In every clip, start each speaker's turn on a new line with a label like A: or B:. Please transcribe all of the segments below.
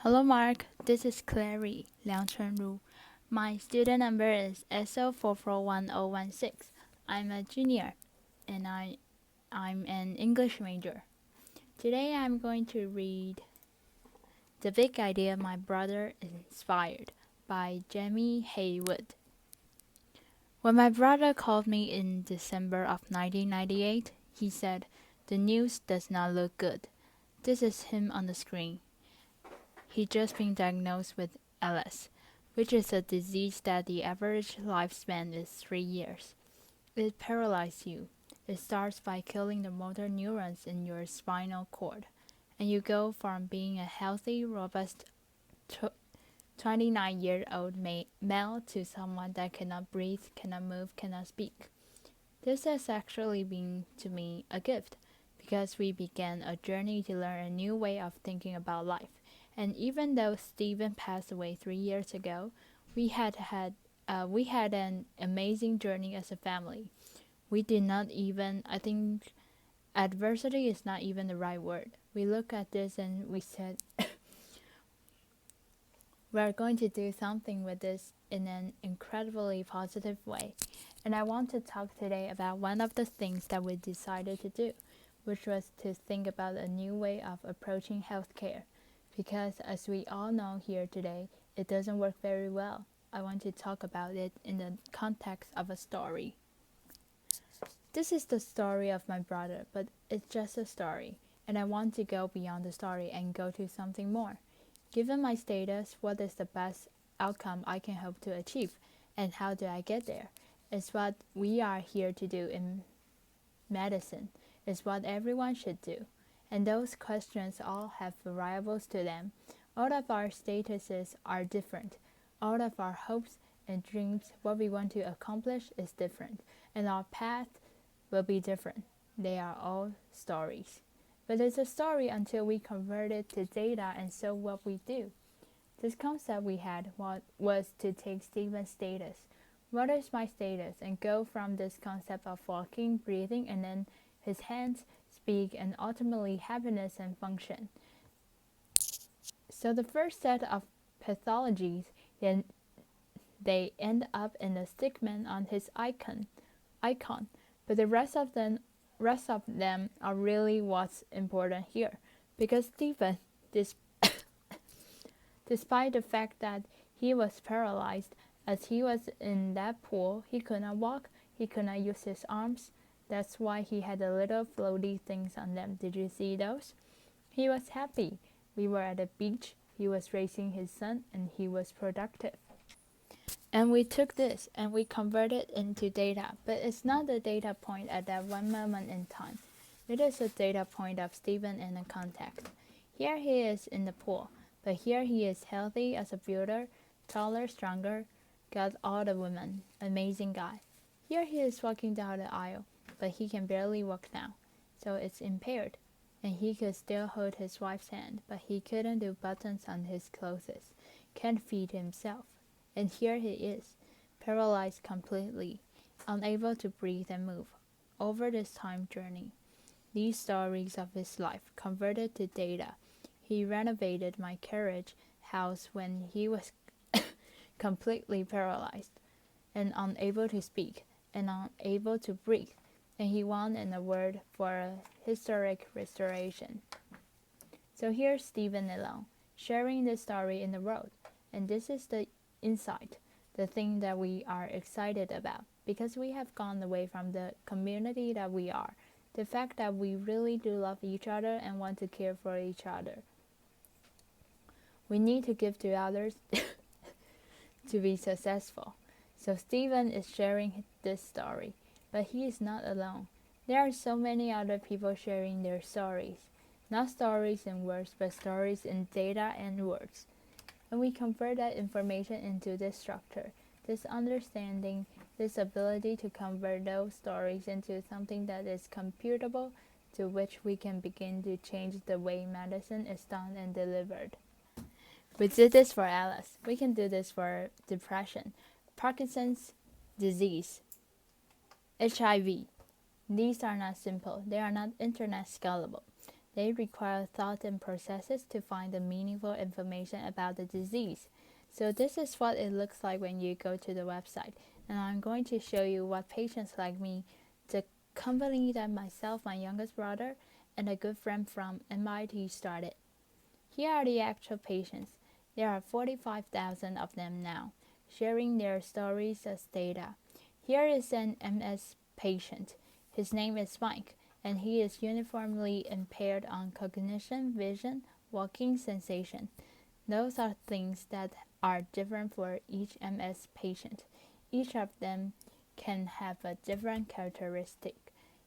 A: Hello, Mark. This is Clary Liang Chunru. My student number is SO441016. I'm a junior, and I'm an English major. Today, I'm going to read "The Big Idea My Brother Inspired" by Jamie Haywood. When my brother called me in December of 1998, he said, "The news does not look good." This is him on the screen. He'd just been diagnosed with ALS, which is a disease that the average lifespan is 3 years. It paralyzes you. It starts by killing the motor neurons in your spinal cord, and you go from being a healthy, robust 29-year-old male to someone that cannot breathe, cannot move, cannot speak. This has actually been, to me, a gift, because we began a journey to learn a new way of thinking about life. And even though Stephen passed away 3 years ago, we had an amazing journey as a family. We did not even, I think, adversity is not even the right word. We looked at this and we said, we're going to do something with this in an incredibly positive way. And I want to talk today about one of the things that we decided to do, which was to think about a new way of approaching healthcare. Because as we all know here today, it doesn't work very well. I want to talk about it in the context of a story. This is the story of my brother, but it's just a story, and I want to go beyond the story and go to something more. Given my status, what is the best outcome I can hope to achieve, and how do I get there? It's what we are here to do in medicine. It's what everyone should do. And those questions all have variables to them. All of our statuses are different. All of our hopes and dreams, what we want to accomplish, is different. And our path will be different. They are all stories. But it's a story until we convert it to data, and so what we do. This concept we had was to take Stephen's status. What is my status? And go from this concept of walking, breathing, and then his hands, speak, and ultimately happiness and function. So the first set of pathologies, then they end up in a stickman on his icon. But the rest of them are really what's important here, because Stephen, despite the fact that he was paralyzed, as he was in that pool, he could not walk, he could not use his arms. That's why he had the little floaty things on them. Did you see those? He was happy. We were at the beach, he was raising his son, and he was productive. And we took this and we converted it into data, but it's not the data point at that one moment in time. It is a data point of Stephen in a context. Here he is in the pool, but here he is healthy as a builder, taller, stronger, got all the women, amazing guy. Here he is walking down the aisle, but he can barely walk now, so it's impaired. And he could still hold his wife's hand, but he couldn't do buttons on his clothes, can't feed himself. And here he is, paralyzed completely, unable to breathe and move. Over this time journey, these stories of his life converted to data. He renovated my carriage house when he was completely paralyzed and unable to speak and unable to breathe, and he won an award for a historic restoration. So here's Stephen alone, sharing this story in the world, and this is the insight, the thing that we are excited about, because we have gone away from the community that we are, the fact that we really do love each other and want to care for each other. We need to give to others to be successful. So Stephen is sharing this story, but he is not alone. There are so many other people sharing their stories, not stories in words, but stories in data and words. And we convert that information into this structure, this understanding, this ability to convert those stories into something that is computable, to which we can begin to change the way medicine is done and delivered. We did this for ALS. We can do this for depression, Parkinson's disease, HIV. These are not simple. They are not internet scalable. They require thought and processes to find the meaningful information about the disease. So this is what it looks like when you go to the website. And I'm going to show you what patients like me, the company that myself, my youngest brother, and a good friend from MIT started. Here are the actual patients. There are 45,000 of them now, sharing their stories as data. Here is an MS patient. His name is Mike, and he is uniformly impaired on cognition, vision, walking, sensation. Those are things that are different for each MS patient. Each of them can have a different characteristic.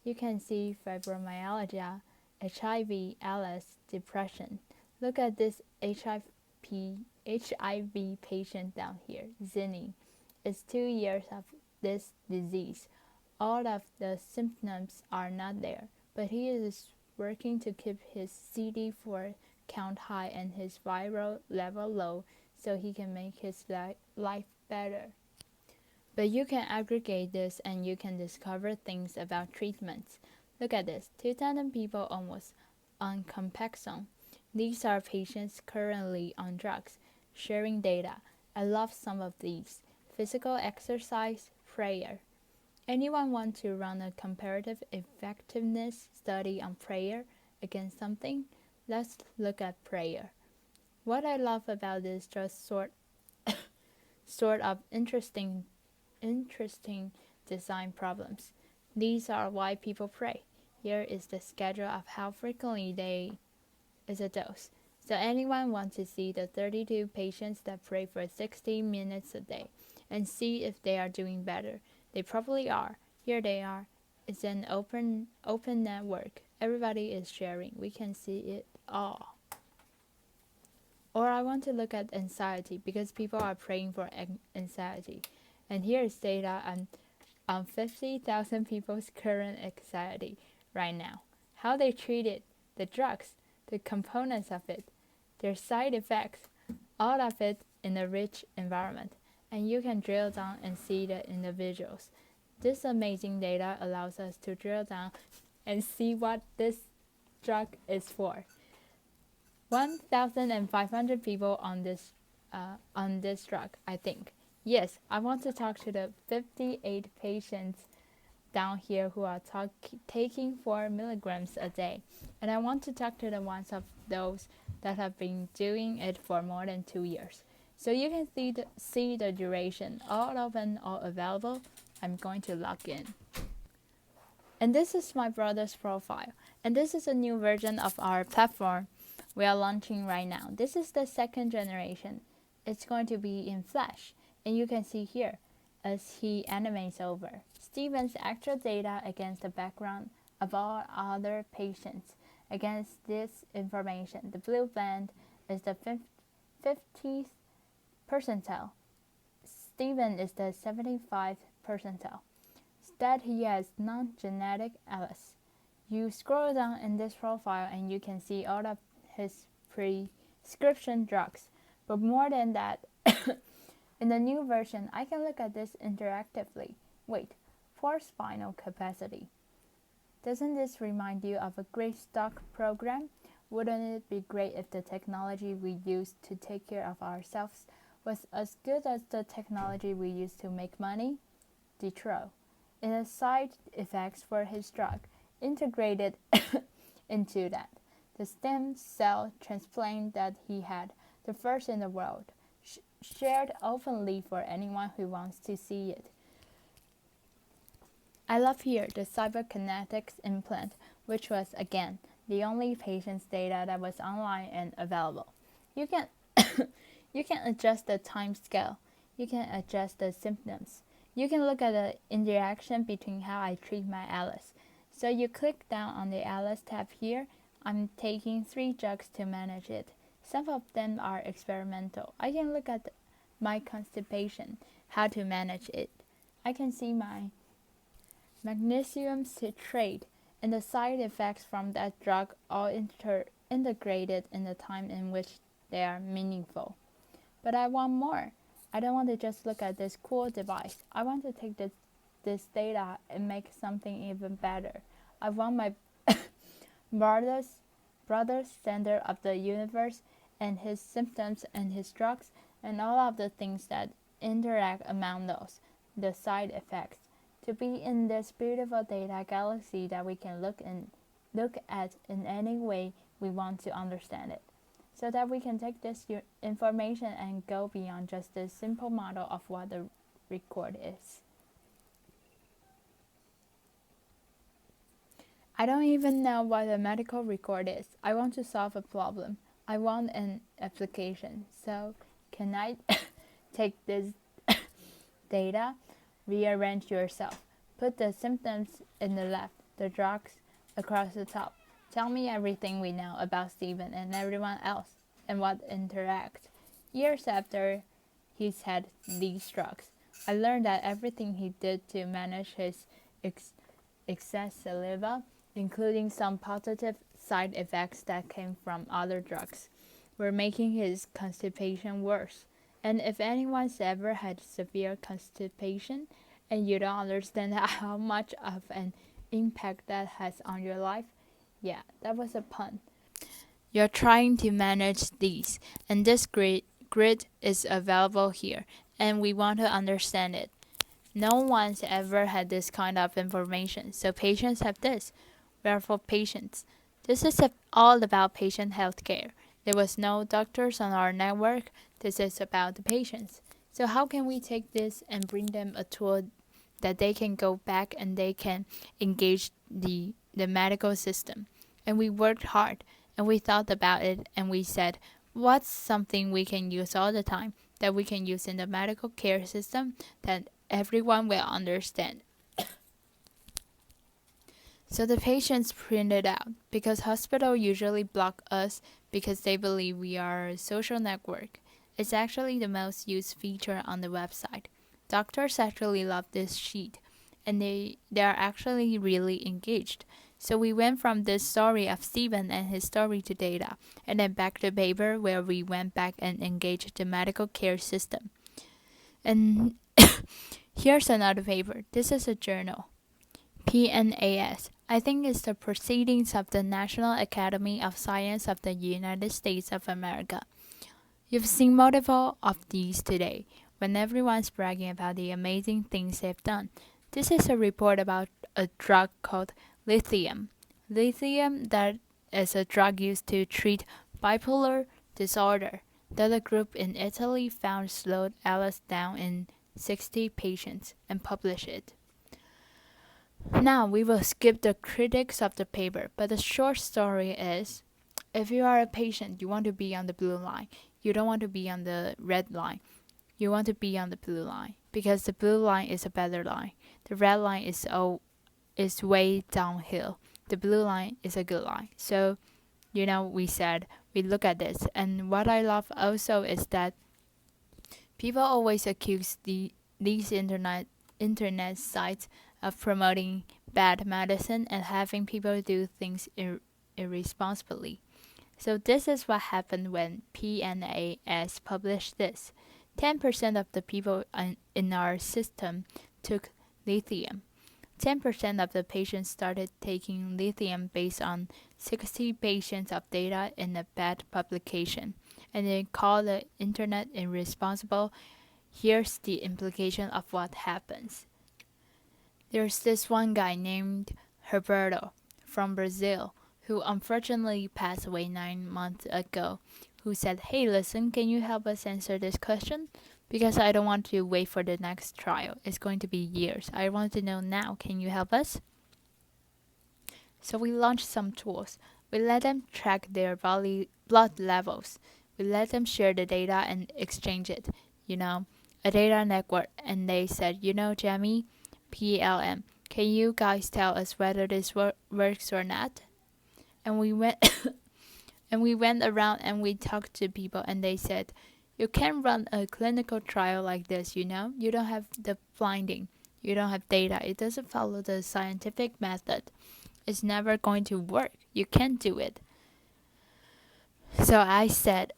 A: You can see fibromyalgia, HIV, ALS, depression. Look at this HIV patient down here, Zinni. It's 2 years of this disease. All of the symptoms are not there, but he is working to keep his CD4 count high and his viral level low so he can make his life better. But you can aggregate this and you can discover things about treatments. Look at this, 2,000 people almost on Compexone. These are patients currently on drugs, sharing data. I love some of these. Physical exercise, prayer. Anyone want to run a comparative effectiveness study on prayer against something? Let's look at prayer. What I love about this just sort of interesting design problems. These are why people pray. Here is the schedule of how frequently they is a dose. So anyone want to see the 32 patients that pray for 60 minutes a day and see if they are doing better? They probably are. Here they are. It's an open network. Everybody is sharing. We can see it all. Or I want to look at anxiety because people are praying for anxiety. And here is data on 50,000 people's current anxiety right now. How they treat it, the drugs, the components of it, their side effects, all of it in a rich environment. And you can drill down and see the individuals. This amazing data allows us to drill down and see what this drug is for. 1,500 people on this drug, I think. Yes, I want to talk to the 58 patients down here who are taking 4 milligrams a day. And I want to talk to the ones of those that have been doing it for more than 2 years. So you can see the duration, all open, all available. I'm going to log in. And this is my brother's profile. And this is a new version of our platform we are launching right now. This is the second generation. It's going to be in Flash. And you can see here as he animates over Stephen's actual data against the background of all other patients. Against this information, the blue band is the 50th percentile. Stephen is the 75th percentile. That he has non-genetic ALS. You scroll down in this profile and you can see all of his prescription drugs. But more than that, in the new version, I can look at this interactively. Wait, for spinal capacity. Doesn't this remind you of a great stock program? Wouldn't it be great if the technology we use to take care of ourselves was as good as the technology we use to make money? Detroit. In the side effects for his drug, integrated into that. The stem cell transplant that he had, the first in the world, shared openly for anyone who wants to see it. I love here the cyberkinetics implant, which was, again, the only patient's data that was online and available. You can you can adjust the time scale. You can adjust the symptoms. You can look at the interaction between how I treat my ALS. So you click down on the ALS tab here. I'm taking 3 drugs to manage it. Some of them are experimental. I can look at my constipation, how to manage it. I can see my magnesium citrate and the side effects from that drug all integrated in the time in which they are meaningful. But I want more. I don't want to just look at this cool device. I want to take this data and make something even better. I want my brother's brother center of the universe, and his symptoms and his drugs, and all of the things that interact among those, the side effects. To be in this beautiful data galaxy that we can look at in any way we want to understand it, so that we can take this information and go beyond just the simple model of what the record is. I don't even know what a medical record is. I want to solve a problem. I want an application. So can I take this data, rearrange yourself, put the symptoms in the left, the drugs across the top. Tell me everything we know about Stephen and everyone else and what interacts. Years after he's had these drugs, I learned that everything he did to manage his excess saliva, including some positive side effects that came from other drugs, were making his constipation worse. And if anyone's ever had severe constipation and you don't understand how much of an impact that has on your life, yeah, that was a pun. You're trying to manage these, and this grid is available here, and we want to understand it. No one's ever had this kind of information, so patients have this. We are for patients. This is all about patient healthcare. There was no doctors on our network. This is about the patients. So how can we take this and bring them a tool that they can go back and they can engage the medical system? And we worked hard and we thought about it and we said, what's something we can use all the time that we can use in the medical care system that everyone will understand? So the patients printed out, because hospitals usually block us because they believe we are a social network. It's actually the most used feature on the website. Doctors actually love this sheet, and they are actually really engaged. So we went from this story of Stephen and his story to data, and then back to paper where we went back and engaged the medical care system. And here's another paper. This is a journal. PNAS. I think it's the Proceedings of the National Academy of Science of the United States of America. You've seen multiple of these today, when everyone's bragging about the amazing things they've done. This is a report about a drug called lithium. Lithium, that is a drug used to treat bipolar disorder, that a group in Italy found slowed ALS down in 60 patients and published it. Now we will skip the critics of the paper, but the short story is, if you are a patient, you want to be on the blue line. You don't want to be on the red line. You want to be on the blue line, because the blue line is a better line. The red line is way downhill. The blue line is a good line. So, we said, we look at this. And what I love also is that people always accuse these internet sites of promoting bad medicine and having people do things irresponsibly. So this is what happened when PNAS published this. 10% of the people in our system took lithium. 10% of the patients started taking lithium based on 60 patients of data in a bad publication, and they call the internet irresponsible. Here's the implication of what happens. There's this one guy named Roberto from Brazil who unfortunately passed away 9 months ago, who said, "Hey, listen, can you help us answer this question? Because I don't want to wait for the next trial. It's going to be years. I want to know now. Can you help us?" So we launched some tools. We let them track their blood levels. We let them share the data and exchange it, a data network. And they said, Jamie, PLM, can you guys tell us whether this works or not? And we went and we went around and we talked to people, and they said, you can't run a clinical trial like this, You don't have the blinding. You don't have data. It doesn't follow the scientific method. It's never going to work. You can't do it. So I said,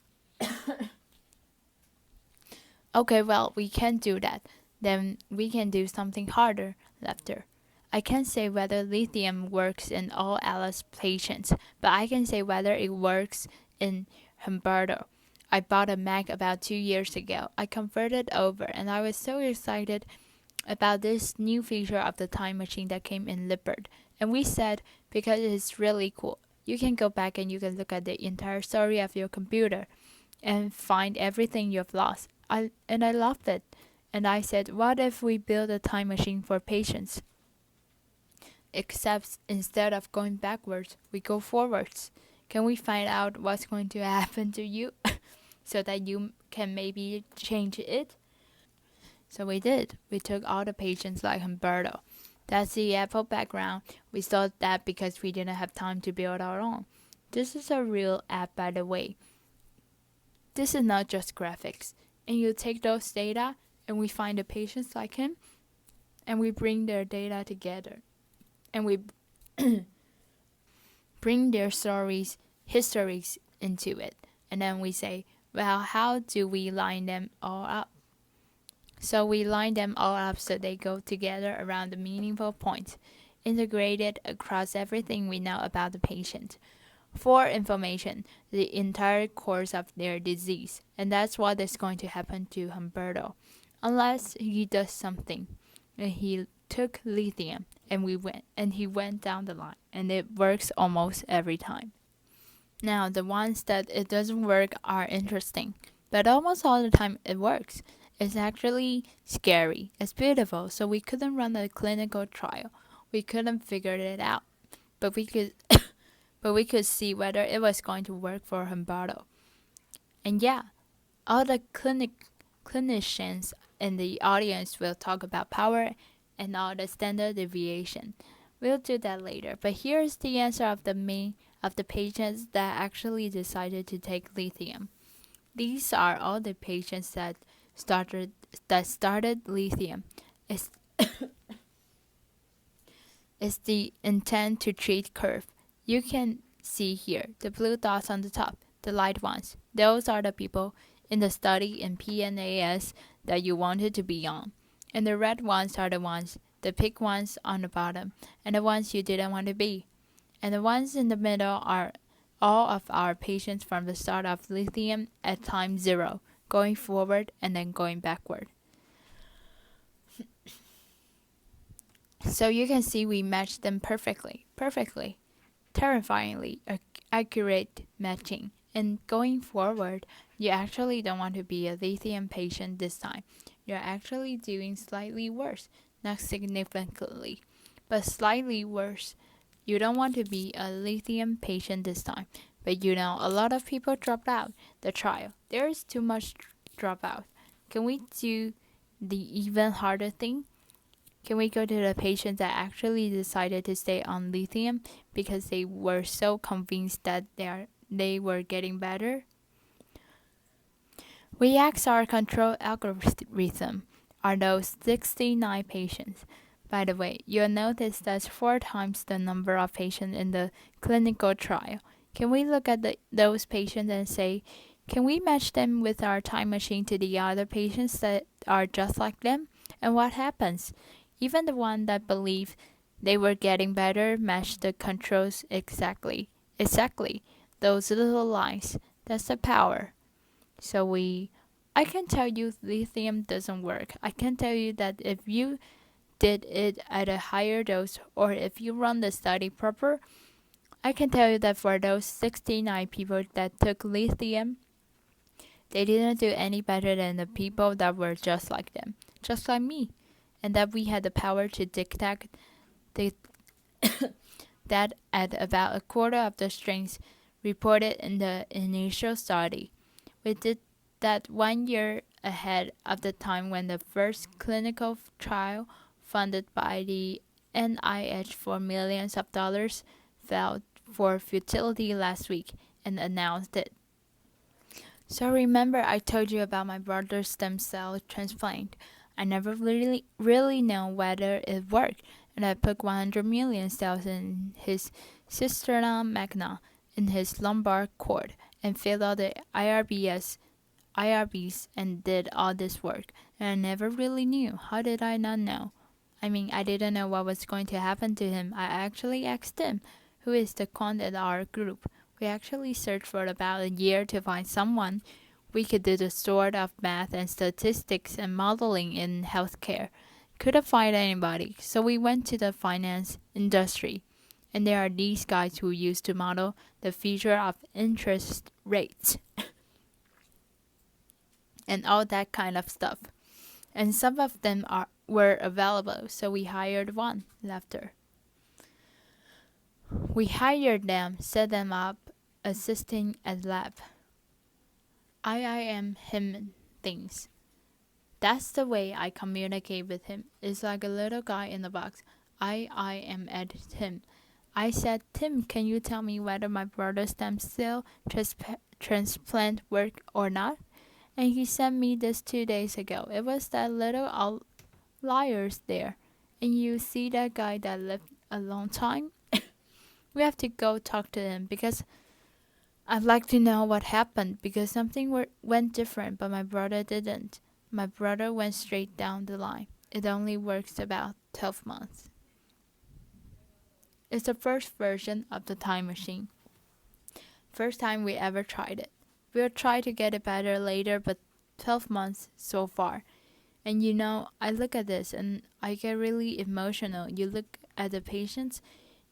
A: okay, well, we can't do that. Then we can do something harder. Laughter. I can't say whether lithium works in all ALS patients, but I can say whether it works in Humberto. I bought a Mac about 2 years ago. I converted over, and I was so excited about this new feature of the time machine that came in Leopard. And we said, because it's really cool, you can go back and you can look at the entire story of your computer and find everything you've lost. I loved it. And I said, what if we build a time machine for patients? Except instead of going backwards, we go forwards. Can we find out what's going to happen to you so that you can maybe change it? So we did. We took all the patients like Humberto. That's the Apple background. We thought that because we didn't have time to build our own. This is a real app, by the way. This is not just graphics. And you take those data, and we find the patients like him, and we bring their data together. And we bring their stories, histories into it. And then we say, well, how do we line them all up? So we line them all up so they go together around the meaningful points, integrated across everything we know about the patient. For information, the entire course of their disease. And that's what is going to happen to Humberto. Unless he does something. And he took lithium and he went down the line. And it works almost every time. Now, the ones that it doesn't work are interesting. But almost all the time it works. It's actually scary. It's beautiful. So we couldn't run a clinical trial. We couldn't figure it out. But we could see whether it was going to work for Humberto. And yeah, all the clinicians in the audience will talk about power and all the standard deviation. We'll do that later. But here's the answer of the patients that actually decided to take lithium. These are all the patients that started lithium. It's it's the intent to treat curve. You can see here the blue dots on the top, the light ones. Those are the people in the study in PNAS that you wanted to be on. And the red ones are the pink ones on the bottom, and the ones you didn't want to be. And the ones in the middle are all of our patients from the start of lithium at time 0, going forward and then going backward. So you can see we matched them perfectly. Terrifyingly accurate matching. And going forward, you actually don't want to be a lithium patient this time. You're actually doing slightly worse, not significantly, but slightly worse. You don't want to be a lithium patient this time. But a lot of people dropped out the trial. There is too much dropout. Can we do the even harder thing? Can we go to the patients that actually decided to stay on lithium because they were so convinced that they were getting better? We asked our control algorithm, are those 69 patients. By the way, you'll notice that's 4 times the number of patients in the clinical trial. Can we look at those patients and say, can we match them with our time machine to the other patients that are just like them? And what happens? Even the one that believed they were getting better matched the controls exactly. Those little lines. That's the power. So I can tell you lithium doesn't work. I can tell you that if you did it at a higher dose or if you run the study proper, I can tell you that for those 69 people that took lithium, they didn't do any better than the people that were just like them, just like me. And that we had the power to detect that at about a quarter of the strengths reported in the initial study. We did that 1 year ahead of the time when the first clinical trial funded by the NIH for millions of dollars fell for futility last week and announced it. So remember I told you about my brother's stem cell transplant. I never really know whether it worked, and I put 100 million cells in his cisterna magna in his lumbar cord and filled out the IRBs and did all this work, and I never really knew. How did I not know? I didn't know what was going to happen to him. I actually asked him, who is the quant at our group. We actually searched for about a year to find someone we could do the sort of math and statistics and modeling in healthcare. Couldn't find anybody, so we went to the finance industry. And there are these guys who used to model the future of interest rates and all that kind of stuff. And some of them were available, so we hired one. Laughter. We hired them, set them up, assisting at lab. I am him things. That's the way I communicate with him. It's like a little guy in the box. I am at him. I said, Tim, can you tell me whether my brother's stem cell transplant worked or not? And he sent me this 2 days ago. It was that little outliers there. And you see that guy that lived a long time? We have to go talk to him because I'd like to know what happened, because something went different, but my brother didn't. My brother went straight down the line. It only works about 12 months. It's the first version of the time machine. First time we ever tried it. We'll try to get it better later, but 12 months so far. And I look at this and I get really emotional. You look at the patients,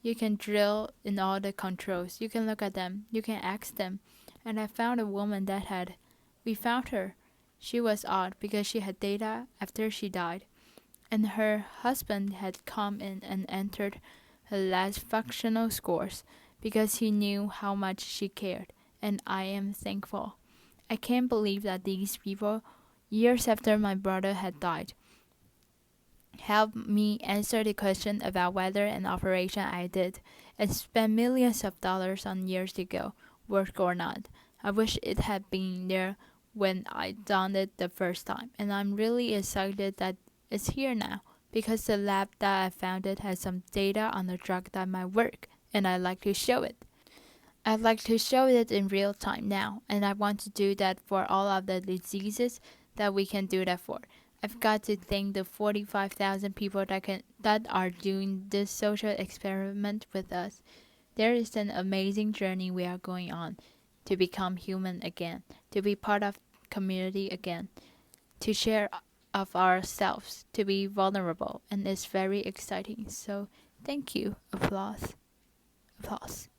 A: you can drill in all the controls. You can look at them, you can ask them. And I found a woman we found her. She was odd because she had data after she died. And her husband had come in and entered her last functional scores because he knew how much she cared. And I am thankful. I can't believe that these people, years after my brother had died, helped me answer the question about whether an operation I did and spent millions of dollars on years ago worked or not. I wish it had been there when I done it the first time, and I'm really excited that it's here now because the lab that I founded has some data on the drug that might work, and I'd like to show it. I'd like to show it in real time now, and I want to do that for all of the diseases that we can do that for. I've got to thank the 45,000 people that are doing this social experiment with us. There is an amazing journey we are going on to become human again, to be part of community again, to share of ourselves, to be vulnerable, and it's very exciting. So thank you. Applause. Applause.